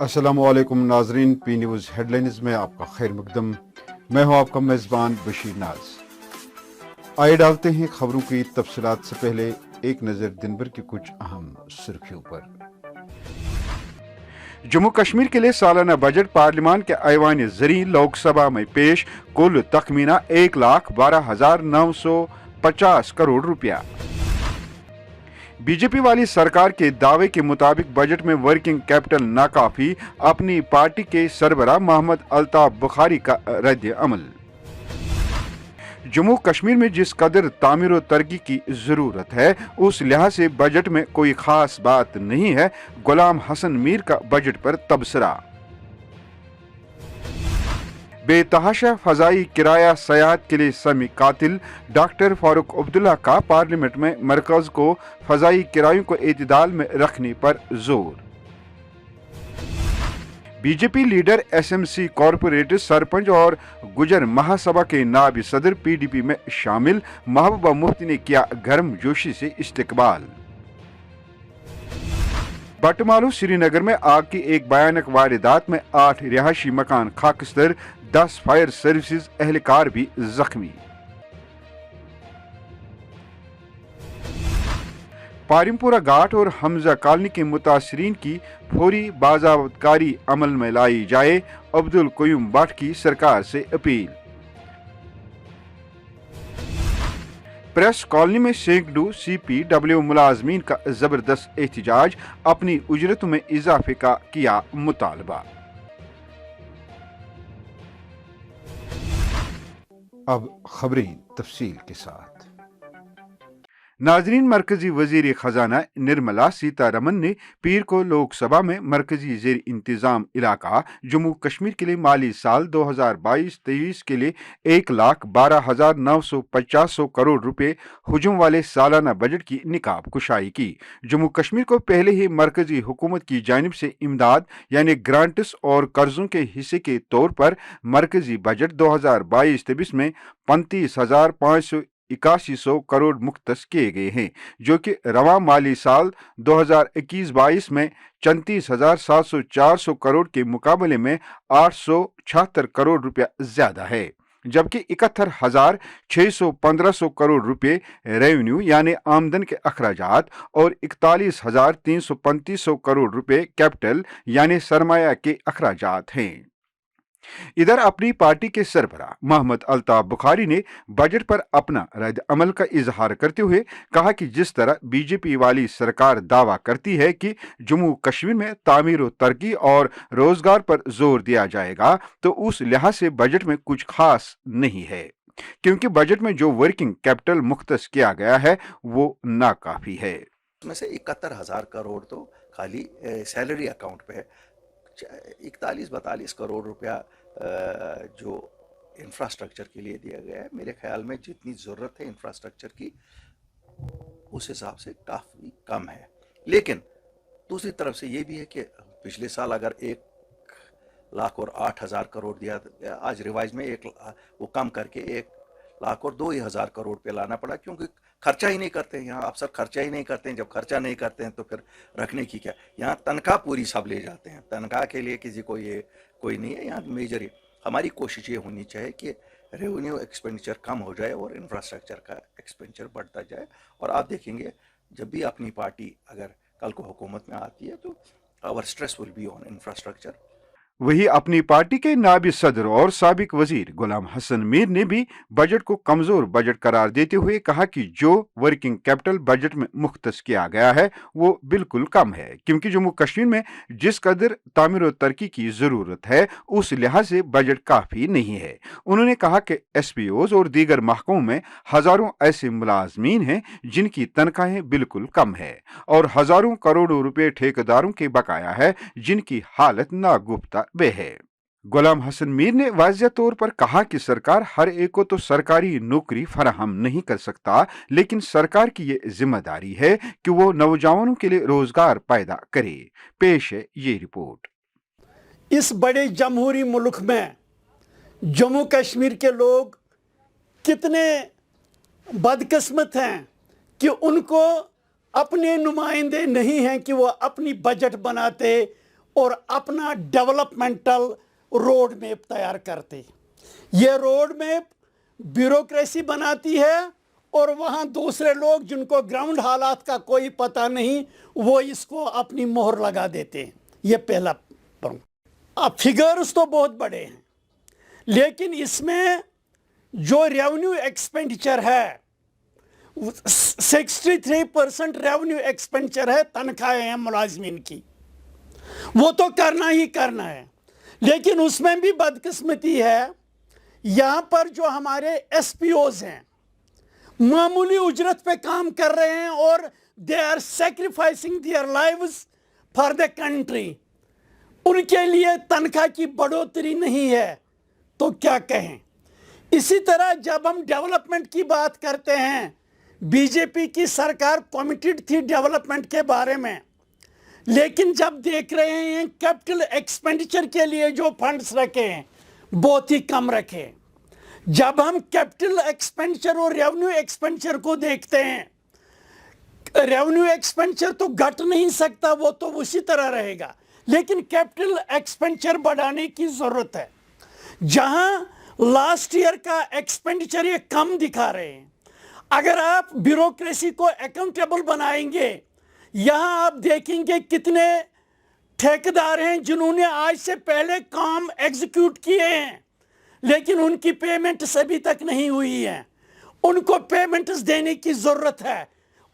السلام علیکم ناظرین، پی نیوز ہیڈ لائنز میں آپ کا خیر مقدم۔ میں ہوں آپ کا میزبان بشیر ناز۔ آئے ڈالتے ہیں خبروں کی تفصیلات سے پہلے ایک نظر دن بھر کی کچھ اہم سرخیوں پر۔ جموں کشمیر کے لیے سالانہ بجٹ پارلیمان کے ایوان زرعی لوک سبھا میں پیش، کل تخمینہ 1,12,950 کروڑ روپیہ۔ بی جے پی والی سرکار کے دعوے کے مطابق بجٹ میں ورکنگ کیپٹل ناکافی، اپنی پارٹی کے سربراہ محمد الطاف بخاری کا رد عمل۔ جموں کشمیر میں جس قدر تعمیر و ترقی کی ضرورت ہے اس لحاظ سے بجٹ میں کوئی خاص بات نہیں ہے، غلام حسن میر کا بجٹ پر تبصرہ۔ بے تحاشا فضائی کرایہ سیاحت کے لیے سمی قاتل، ڈاکٹر فاروق عبداللہ کا پارلیمنٹ میں مرکز کو فضائی کرایوں کو اعتدال میں رکھنے پر زور۔ B J P leader S M C corporate sarpanch اور گجر مہا سبھا کے نائب صدر پی ڈی پی میں شامل، محبوبہ مفتی نے کیا گرم جوشی سے استقبال۔ بٹمالو سری نگر میں آگ کی ایک بھیانک واردات میں 8 رہائشی مکان خاکستر، 10 فائر سروسز اہلکار بھی زخمی۔ پارمپورہ گھاٹ اور حمزہ کالنی کے متاثرین کی فوری باضابطہ کاری عمل میں لائی جائے، عبدالقیوم بٹ کی سرکار سے اپیل۔ پریس کالونی میں سینکڑوں سی پی ڈبلیو ملازمین کا زبردست احتجاج، اپنی اجرتوں میں اضافے کا کیا مطالبہ۔ اب خبریں تفصیل کے ساتھ۔ ناظرین، مرکزی وزیر خزانہ نرملا سیتا رمن نے پیر کو لوک سبھا میں مرکزی زیر انتظام علاقہ جموں کشمیر کے لیے مالی سال 2022-23 کے لیے 1,12,950 کروڑ روپے حجم والے سالانہ بجٹ کی نقاب کشائی کی۔ جموں کشمیر کو پہلے ہی مرکزی حکومت کی جانب سے امداد یعنی گرانٹس اور قرضوں کے حصے کے طور پر مرکزی بجٹ 2022-23 میں 35,581 کروڑ مختص کیے گئے ہیں، جو کہ رواں مالی سال 2021-22 میں 34,704 کروڑ کے مقابلے میں 876 کروڑ روپیہ زیادہ ہے، جبکہ 71,615 کروڑ روپے ریونیو یعنی آمدن کے اخراجات اور 41,335 کروڑ روپے کیپٹل یعنی سرمایہ کے اخراجات ہیں۔ ادھر اپنی پارٹی کے سربراہ محمد الطاف بخاری نے بجٹ پر اپنا رد عمل کا اظہار کرتے ہوئے کہا کہ جس طرح بی جے پی والی سرکار دعویٰ کرتی ہے کہ جموں کشمیر میں تعمیر و ترقی اور روزگار پر زور دیا جائے گا، تو اس لحاظ سے بجٹ میں کچھ خاص نہیں ہے، کیونکہ بجٹ میں جو ورکنگ کیپٹل مختص کیا گیا ہے وہ ناکافی ہے۔ اس میں سے 71,000 کروڑ تو خالی سیلری اکاؤنٹ پہ ہے، 41-42 کروڑ روپیہ جو انفراسٹرکچر کے لیے دیا گیا ہے۔ میرے خیال میں جتنی ضرورت ہے انفراسٹرکچر کی اس حساب سے کافی کم ہے، لیکن دوسری طرف سے یہ بھی ہے کہ پچھلے سال اگر 1,08,000 کروڑ دیا، آج ریوائز میں وہ کم کر کے 1,02,000 کروڑ پہ لانا پڑا، کیونکہ خرچہ ہی نہیں کرتے ہیں۔ یہاں افسر خرچہ ہی نہیں کرتے ہیں، جب خرچہ نہیں کرتے ہیں تو پھر رکھنے کی کیا، یہاں تنخواہ پوری سب لے جاتے ہیں، تنخواہ کے لیے کسی کو یہ کوئی نہیں ہے۔ یہاں میجر ہماری کوشش یہ ہونی چاہیے کہ ریونیو ایکسپینڈیچر کم ہو جائے اور انفراسٹرکچر کا ایکسپینڈیچر بڑھتا جائے، اور آپ دیکھیں گے جب بھی اپنی پارٹی اگر کل کو حکومت میں آتی ہے تو our stress will be on infrastructure۔ وہی اپنی پارٹی کے نائب صدر اور سابق وزیر غلام حسن میر نے بھی بجٹ کو کمزور بجٹ قرار دیتے ہوئے کہا کہ جو ورکنگ کیپٹل بجٹ میں مختص کیا گیا ہے وہ بالکل کم ہے، کیونکہ جموں کشمیر میں جس قدر تعمیر و ترقی کی ضرورت ہے اس لحاظ سے بجٹ کافی نہیں ہے۔ انہوں نے کہا کہ ایس پی اوز اور دیگر محکموں میں ہزاروں ایسے ملازمین ہیں جن کی تنخواہیں بالکل کم ہے، اور ہزاروں کروڑوں روپے ٹھیکیداروں کے بقایا ہے جن کی حالت ناگفتہ بے ہے۔ غلام حسن میر نے واضح طور پر کہا کہ سرکار ہر ایک کو تو سرکاری نوکری فراہم نہیں کر سکتا، لیکن سرکار کی یہ ذمہ داری ہے کہ وہ نوجوانوں کے لیے روزگار پیدا کرے۔ پیش ہے یہ رپورٹ۔ اس بڑے جمہوری ملک میں جموں کشمیر کے لوگ کتنے بدقسمت ہیں کہ ان کو اپنے نمائندے نہیں ہیں کہ وہ اپنی بجٹ بناتے، اور اپنا ڈیولپمنٹل روڈ میپ تیار کرتے. یہ روڈ میپ بیوروکریسی بناتی ہے اور وہاں دوسرے لوگ جن کو گراؤنڈ حالات کا کوئی پتہ نہیں وہ اس کو اپنی مہر لگا دیتے ہیں. یہ پہلا پوائنٹ. اب فگرز تو بہت بڑے ہیں لیکن اس میں جو ریونیو ایکسپینڈیچر ہے 63% ریونیو ایکسپینڈیچر ہے تنخواہیں ہیں ملازمین کی. وہ تو کرنا ہی کرنا ہے لیکن اس میں بھی بدقسمتی ہے. یہاں پر جو ہمارے ایس پی اوز ہیں معمولی اجرت پہ کام کر رہے ہیں اور they are sacrificing their lives for the country. ان کے لیے تنخواہ کی بڑھوتری نہیں ہے تو کیا کہیں. اسی طرح جب ہم ڈیولپمنٹ کی بات کرتے ہیں بی جے پی کی سرکار کمیٹڈ تھی ڈیولپمنٹ کے بارے میں لیکن جب دیکھ رہے ہیں کیپٹل ایکسپینڈیچر کے لیے جو فنڈز رکھے ہیں بہت ہی کم رکھے. جب ہم کیپٹل ایکسپینڈیچر اور ریونیو ایکسپینڈیچر کو دیکھتے ہیں ریونیو ایکسپینڈیچر تو گھٹ نہیں سکتا وہ تو اسی طرح رہے گا لیکن کیپٹل ایکسپینڈیچر بڑھانے کی ضرورت ہے. جہاں لاسٹ ایئر کا ایکسپینڈیچر یہ کم دکھا رہے ہیں اگر آپ بیوروکریسی کو اکاؤنٹیبل بنائیں گے یہاں آپ دیکھیں گے کتنے ٹھیکیدار ہیں جنہوں نے آج سے پہلے کام ایگزیکیوٹ کیے ہیں لیکن ان کی پیمنٹس ابھی تک نہیں ہوئی ہیں. ان کو پیمنٹس دینے کی ضرورت ہے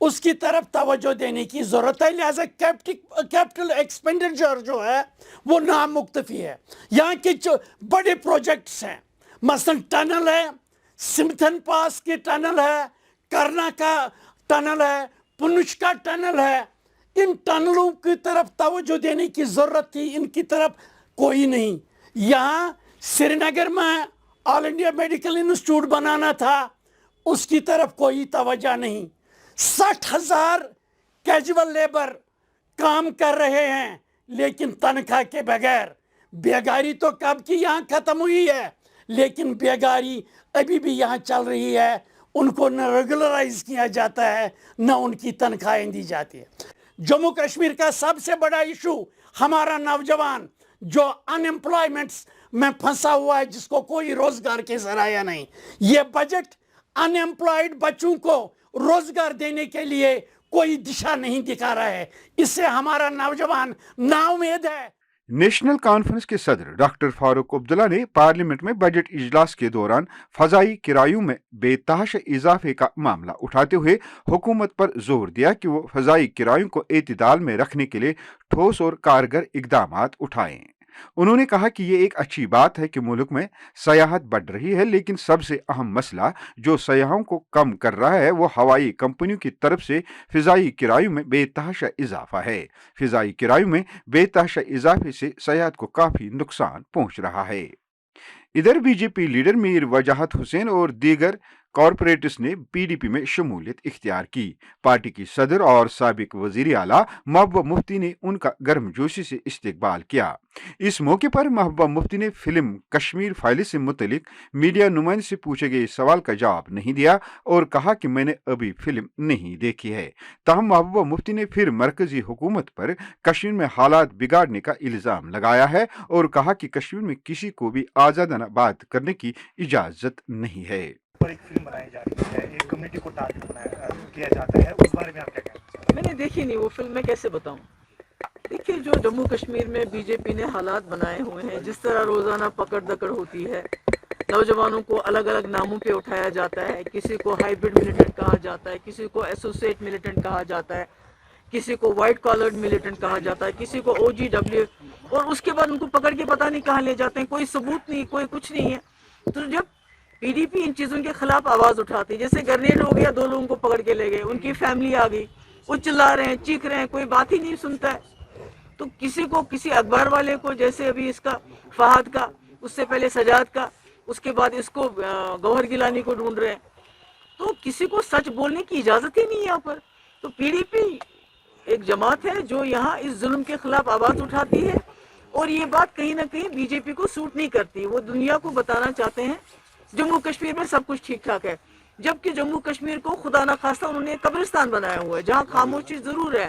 اس کی طرف توجہ دینے کی ضرورت ہے. لہٰذا کیپٹل ایکسپینڈیچر جو ہے وہ نامکتفی ہے. یہاں کے جو بڑے پروجیکٹس ہیں مثلا ٹنل ہے سمتھن پاس کی ٹنل ہے کرنا کا ٹنل ہے پنچ کا ٹنل ہے. ان ٹنلوں کی طرف توجہ دینے کی ضرورت تھی ان کی طرف کوئی نہیں. یہاں سری نگر میں آل انڈیا میڈیکل انسٹیٹیوٹ بنانا تھا اس کی طرف کوئی توجہ نہیں. 60,000 کیجول لیبر کام کر رہے ہیں لیکن تنخواہ کے بغیر. بیگاری تو کب کی یہاں ختم ہوئی ہے لیکن بیگاری ابھی بھی یہاں چل رہی ہے. ان کو نہ ریگولرائز کیا جاتا ہے نہ ان کی تنخواہیں دی جاتی ہے. جموں کشمیر کا سب سے بڑا ایشو ہمارا نوجوان جو ان امپلائمنٹس میں پھنسا ہوا ہے جس کو کوئی روزگار کے ذرائع نہیں. یہ بجٹ ان امپلائڈ بچوں کو روزگار دینے کے لیے کوئی دشا نہیں دکھا رہا ہے. اس سے ہمارا نوجوان نا امید ہے. نیشنل کانفرنس کے صدر ڈاکٹر فاروق عبداللہ نے پارلیمنٹ میں بجٹ اجلاس کے دوران فضائی کرایوں میں بے تحاشا اضافے کا معاملہ اٹھاتے ہوئے حکومت پر زور دیا کہ وہ فضائی کرایوں کو اعتدال میں رکھنے کے لیے ٹھوس اور کارگر اقدامات اٹھائیں. انہوں نے کہا کہ یہ ایک اچھی بات ہے کہ ملک میں سیاحت بڑھ رہی ہے لیکن سب سے اہم مسئلہ جو سیاحوں کو کم کر رہا ہے وہ ہوائی کمپنیوں کی طرف سے فضائی کرایوں میں بے تحاشا اضافہ ہے. فضائی کرایوں میں بے تحاشا اضافے سے سیاحت کو کافی نقصان پہنچ رہا ہے. ادھر بی جے پی لیڈر میر وجاہت حسین اور دیگر کارپوریٹس نے پی ڈی پی میں شمولیت اختیار کی. پارٹی کی صدر اور سابق وزیر اعلیٰ محبوبہ مفتی نے ان کا گرم جوشی سے استقبال کیا. اس موقع پر محبوبہ مفتی نے فلم کشمیر فائلز سے متعلق میڈیا نمائندے سے پوچھے گئے سوال کا جواب نہیں دیا اور کہا کہ میں نے ابھی فلم نہیں دیکھی ہے. تاہم محبوبہ مفتی نے پھر مرکزی حکومت پر کشمیر میں حالات بگاڑنے کا الزام لگایا ہے اور کہا کہ کشمیر میں کسی کو بھی آزادانہ بات کرنے کی اجازت نہیں ہے. پر ایک فلم بنائی جا رہی ہے ایک کمیونٹی کو ٹارگٹ کیا جاتا ہے اس بارے میں آپ کیا کہیں گے؟ میں نے دیکھی نہیں وہ فلم میں کیسے بتاؤں. دیکھیے جو جموں کشمیر میں بی جے پی نے حالات بنائے ہوئے ہیں جس طرح روزانہ پکڑ دکڑ ہوتی ہے نوجوانوں کو الگ الگ ناموں پہ اٹھایا جاتا ہے. کسی کو ہائیبرڈ ملیٹنٹ کہا جاتا ہے کسی کو ایسوسیٹ ملیٹنٹ کہا جاتا ہے کسی کو وائٹ کالرڈ ملیٹنٹ کہا جاتا ہے کسی کو او جی ڈبلیو اور اس کے بعد ان کو پکڑ کے پتہ نہیں کہاں لے جاتے ہیں. کوئی ثبوت نہیں کوئی کچھ نہیں ہے. تو جب پی ڈی پی ان چیزوں کے خلاف آواز اٹھاتی جیسے گرنیڈ ہو گیا 2 لوگوں کو پکڑ کے لے گئے ان کی فیملی آ گئی وہ چلا رہے ہیں چیخ رہے ہیں کوئی بات ہی نہیں سنتا ہے. تو کسی کو کسی اخبار والے کو جیسے ابھی اس کا فہد کا اس سے پہلے سجاد کا اس کے بعد اس کو گوہر گیلانی کو ڈھونڈ رہے ہیں. تو کسی کو سچ بولنے کی اجازت ہی نہیں ہے یہاں پر. تو پی ڈی پی ایک جماعت ہے جو یہاں اس ظلم کے خلاف آواز اٹھاتی ہے اور یہ بات کہیں نہ کہیں بی جے پی کو سوٹ نہیں کرتی. وہ دنیا کو بتانا چاہتے ہیں جموں کشمیر میں سب کچھ ٹھیک ٹھاک ہے جبکہ جموں کشمیر کو خدا نہ خواستہ انہوں نے قبرستان بنایا ہوا ہے جہاں خاموشی ضرور ہے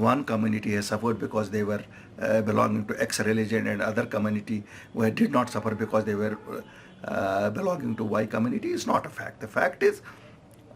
one community has suffered because they were belonging to X religion and other community did not suffer because they were belonging to Y community is not a fact. The fact is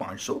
500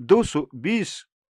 220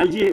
LG